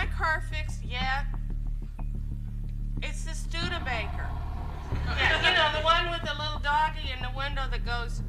my car fixed yet? It's the Studebaker. Yeah, you know, the one with the little doggy in the window that goes...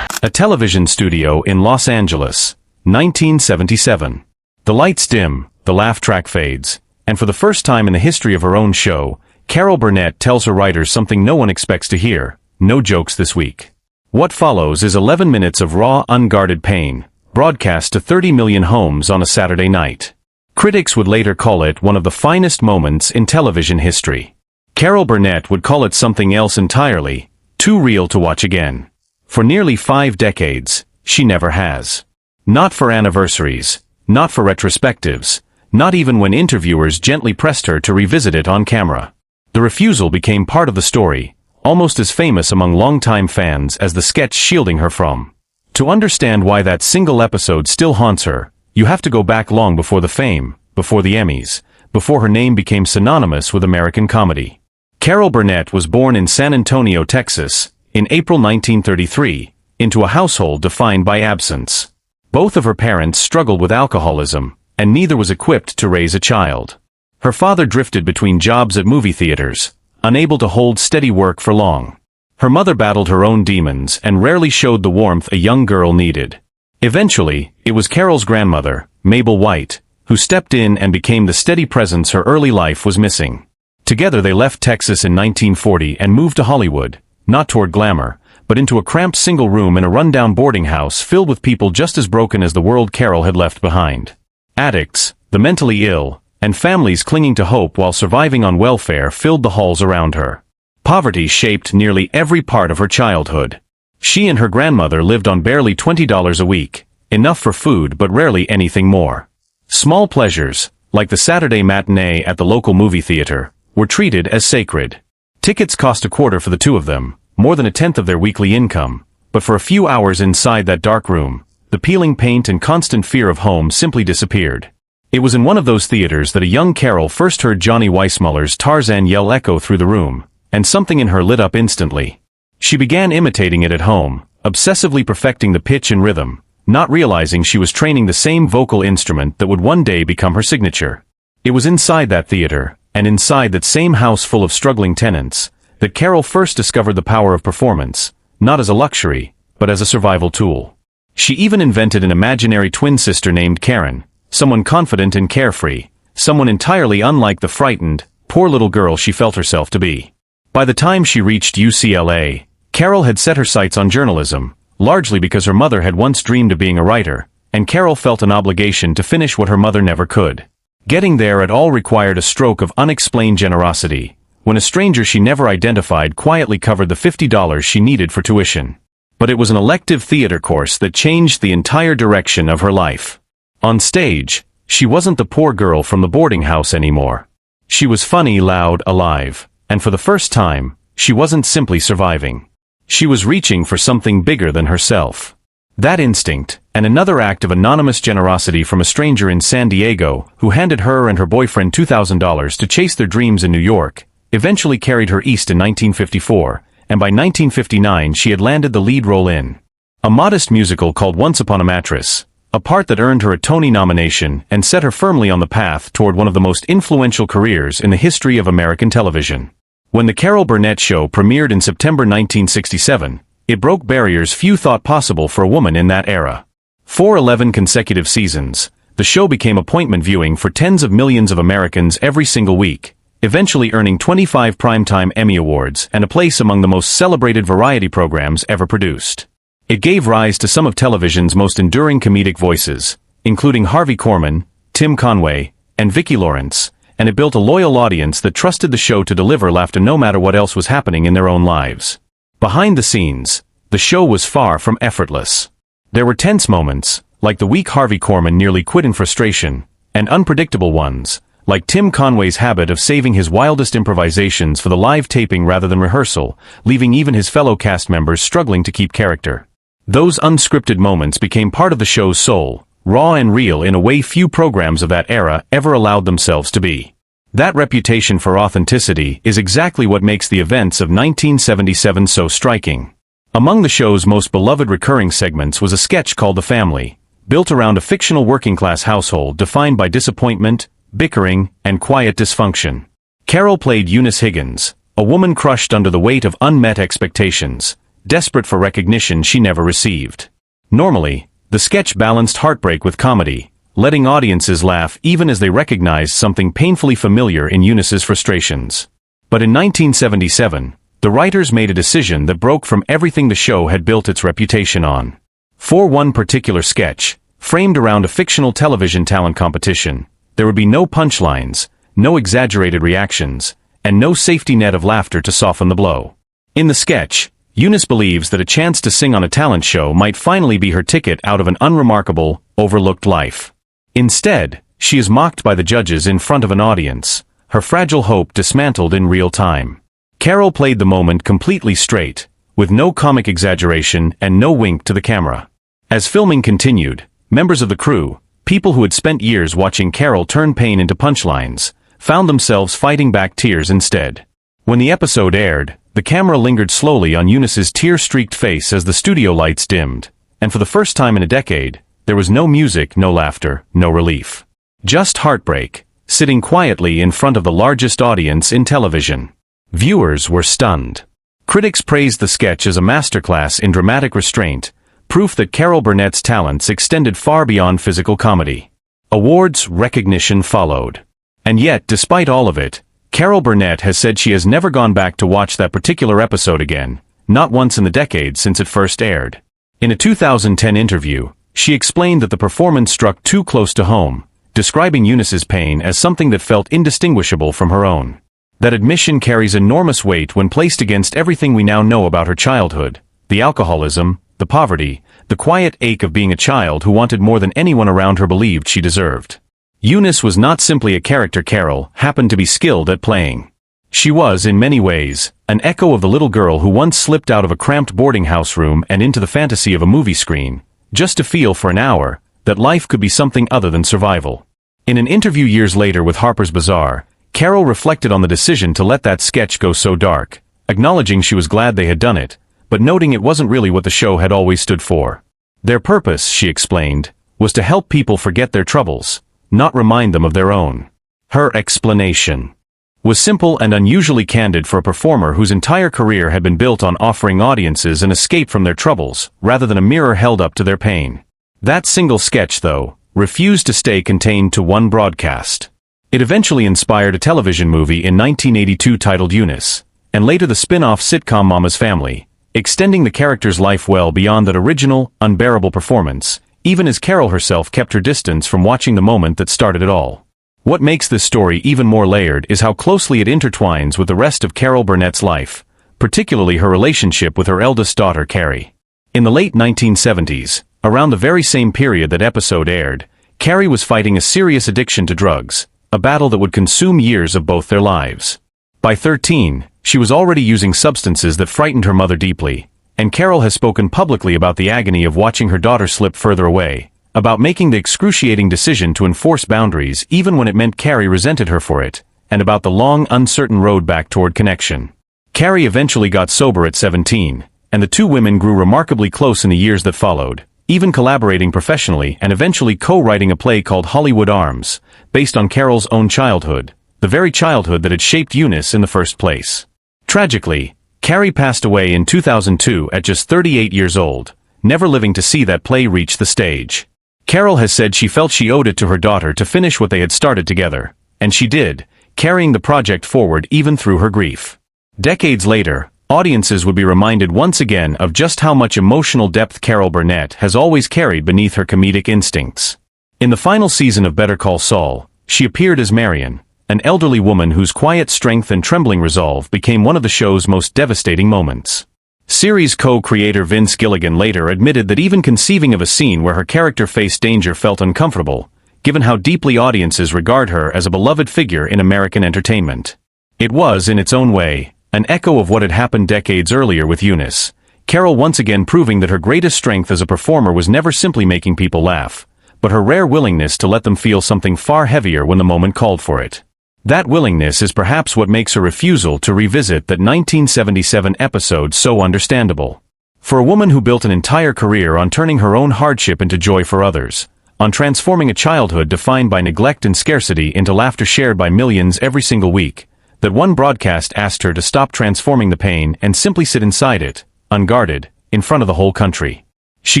A television studio in Los Angeles, 1977. The lights dim, the laugh track fades, and for the first time in the history of her own show, Carol Burnett tells her writers something no one expects to hear: no jokes this week. What follows is 11 minutes of raw, unguarded pain, broadcast to 30 million homes on a Saturday night. Critics would later call it one of the finest moments in television history. Carol Burnett would call it something else entirely: too real to watch again. For nearly 5 decades, she never has. Not for anniversaries, not for retrospectives, not even when interviewers gently pressed her to revisit it on camera. The refusal became part of the story, almost as famous among longtime fans as the sketch shielding her from. To understand why that single episode still haunts her, you have to go back long before the fame, before the Emmys, before her name became synonymous with American comedy. Carol Burnett was born in San Antonio, Texas, in April 1933, into a household defined by absence. Both of her parents struggled with alcoholism, and neither was equipped to raise a child. Her father drifted between jobs at movie theaters, unable to hold steady work for long. Her mother battled her own demons and rarely showed the warmth a young girl needed. Eventually, it was Carol's grandmother, Mabel White, who stepped in and became the steady presence her early life was missing. Together they left Texas in 1940 and moved to Hollywood, not toward glamour, but into a cramped single room in a rundown boarding house filled with people just as broken as the world Carol had left behind. Addicts, the mentally ill, and families clinging to hope while surviving on welfare filled the halls around her. Poverty shaped nearly every part of her childhood. She and her grandmother lived on barely $20 a week, enough for food but rarely anything more. Small pleasures, like the Saturday matinee at the local movie theater, were treated as sacred. Tickets cost a quarter for the two of them, more than a tenth of their weekly income, but for a few hours inside that dark room, the peeling paint and constant fear of home simply disappeared. It was in one of those theaters that a young Carol first heard Johnny Weissmuller's Tarzan yell echo through the room, and something in her lit up instantly. She began imitating it at home, obsessively perfecting the pitch and rhythm, not realizing she was training the same vocal instrument that would one day become her signature. It was inside that theater, and inside that same house full of struggling tenants, that Carol first discovered the power of performance, not as a luxury, but as a survival tool. She even invented an imaginary twin sister named Karen, someone confident and carefree, someone entirely unlike the frightened, poor little girl she felt herself to be. By the time she reached UCLA, Carol had set her sights on journalism, largely because her mother had once dreamed of being a writer, and Carol felt an obligation to finish what her mother never could. Getting there at all required a stroke of unexplained generosity, when a stranger she never identified quietly covered the $50 she needed for tuition. But it was an elective theater course that changed the entire direction of her life. On stage, she wasn't the poor girl from the boarding house anymore. She was funny, loud, alive, and for the first time, she wasn't simply surviving. She was reaching for something bigger than herself. That instinct, and another act of anonymous generosity from a stranger in San Diego who handed her and her boyfriend $2,000 to chase their dreams in New York, eventually carried her east in 1954, and by 1959 she had landed the lead role in a modest musical called Once Upon a Mattress, a part that earned her a Tony nomination and set her firmly on the path toward one of the most influential careers in the history of American television. When The Carol Burnett Show premiered in September 1967, it broke barriers few thought possible for a woman in that era. For 11 consecutive seasons, the show became appointment viewing for tens of millions of Americans every single week, eventually earning 25 Primetime Emmy Awards and a place among the most celebrated variety programs ever produced. It gave rise to some of television's most enduring comedic voices, including Harvey Korman, Tim Conway, and Vicki Lawrence, and it built a loyal audience that trusted the show to deliver laughter no matter what else was happening in their own lives. Behind the scenes, the show was far from effortless. There were tense moments, like the week Harvey Korman nearly quit in frustration, and unpredictable ones, like Tim Conway's habit of saving his wildest improvisations for the live taping rather than rehearsal, leaving even his fellow cast members struggling to keep character. Those unscripted moments became part of the show's soul, raw and real in a way few programs of that era ever allowed themselves to be. That reputation for authenticity is exactly what makes the events of 1977 so striking. Among the show's most beloved recurring segments was a sketch called The Family, built around a fictional working-class household defined by disappointment, bickering, and quiet dysfunction. Carol played Eunice Higgins, a woman crushed under the weight of unmet expectations, desperate for recognition she never received. Normally, the sketch balanced heartbreak with comedy, letting audiences laugh even as they recognized something painfully familiar in Eunice's frustrations. But in 1977, the writers made a decision that broke from everything the show had built its reputation on. For one particular sketch, framed around a fictional television talent competition, there would be no punchlines, no exaggerated reactions, and no safety net of laughter to soften the blow. In the sketch, Eunice believes that a chance to sing on a talent show might finally be her ticket out of an unremarkable, overlooked life. Instead, she is mocked by the judges in front of an audience, her fragile hope dismantled in real time. Carol played the moment completely straight, with no comic exaggeration and no wink to the camera. As filming continued, members of the crew, people who had spent years watching Carol turn pain into punchlines, found themselves fighting back tears instead. When the episode aired, the camera lingered slowly on Eunice's tear-streaked face as the studio lights dimmed, and for the first time in a decade, there was no music, no laughter, no relief. Just heartbreak, sitting quietly in front of the largest audience in television. Viewers were stunned. Critics praised the sketch as a masterclass in dramatic restraint, proof that Carol Burnett's talents extended far beyond physical comedy. Awards recognition followed. And yet, despite all of it, Carol Burnett has said she has never gone back to watch that particular episode again, not once in the decade since it first aired. In a 2010 interview, she explained that the performance struck too close to home, describing Eunice's pain as something that felt indistinguishable from her own. That admission carries enormous weight when placed against everything we now know about her childhood, the alcoholism, the poverty, the quiet ache of being a child who wanted more than anyone around her believed she deserved. Eunice was not simply a character Carol happened to be skilled at playing. She was, in many ways, an echo of the little girl who once slipped out of a cramped boarding house room and into the fantasy of a movie screen, just to feel for an hour that life could be something other than survival. In an interview years later with Harper's Bazaar, Carol reflected on the decision to let that sketch go so dark, acknowledging she was glad they had done it, but noting it wasn't really what the show had always stood for. Their purpose, she explained, was to help people forget their troubles, not remind them of their own. Her explanation was simple and unusually candid for a performer whose entire career had been built on offering audiences an escape from their troubles, rather than a mirror held up to their pain. That single sketch, though, refused to stay contained to one broadcast. It eventually inspired a television movie in 1982 titled Eunice, and later the spin-off sitcom Mama's Family, extending the character's life well beyond that original, unbearable performance, even as Carol herself kept her distance from watching the moment that started it all. What makes this story even more layered is how closely it intertwines with the rest of Carol Burnett's life, particularly her relationship with her eldest daughter Carrie. In the late 1970s, around the very same period that episode aired, Carrie was fighting a serious addiction to drugs, a battle that would consume years of both their lives. By 13, she was already using substances that frightened her mother deeply, and Carol has spoken publicly about the agony of watching her daughter slip further away, about making the excruciating decision to enforce boundaries even when it meant Carrie resented her for it, and about the long, uncertain road back toward connection. Carrie eventually got sober at 17, and the two women grew remarkably close in the years that followed, even collaborating professionally and eventually co-writing a play called Hollywood Arms, based on Carol's own childhood, the very childhood that had shaped Eunice in the first place. Tragically, Carrie passed away in 2002 at just 38 years old, never living to see that play reach the stage. Carol has said she felt she owed it to her daughter to finish what they had started together, and she did, carrying the project forward even through her grief. Decades later, audiences would be reminded once again of just how much emotional depth Carol Burnett has always carried beneath her comedic instincts. In the final season of Better Call Saul, she appeared as Marion, an elderly woman whose quiet strength and trembling resolve became one of the show's most devastating moments. Series co-creator Vince Gilligan later admitted that even conceiving of a scene where her character faced danger felt uncomfortable, given how deeply audiences regard her as a beloved figure in American entertainment. It was, in its own way, an echo of what had happened decades earlier with Eunice, Carol once again proving that her greatest strength as a performer was never simply making people laugh, but her rare willingness to let them feel something far heavier when the moment called for it. That willingness is perhaps what makes her refusal to revisit that 1977 episode so understandable. For a woman who built an entire career on turning her own hardship into joy for others, on transforming a childhood defined by neglect and scarcity into laughter shared by millions every single week, that one broadcast asked her to stop transforming the pain and simply sit inside it, unguarded, in front of the whole country. She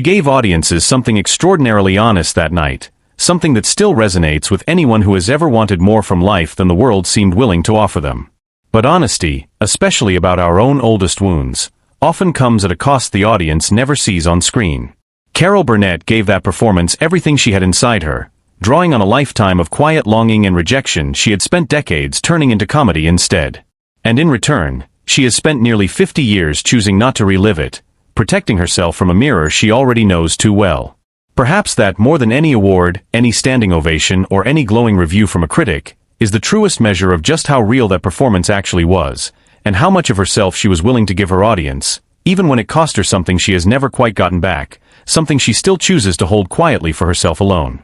gave audiences something extraordinarily honest that night, something that still resonates with anyone who has ever wanted more from life than the world seemed willing to offer them. But honesty, especially about our own oldest wounds, often comes at a cost the audience never sees on screen. Carol Burnett gave that performance everything she had inside her, drawing on a lifetime of quiet longing and rejection she had spent decades turning into comedy instead. And in return, she has spent nearly 50 years choosing not to relive it, protecting herself from a mirror she already knows too well. Perhaps that, more than any award, any standing ovation, or any glowing review from a critic, is the truest measure of just how real that performance actually was, and how much of herself she was willing to give her audience, even when it cost her something she has never quite gotten back, something she still chooses to hold quietly for herself alone.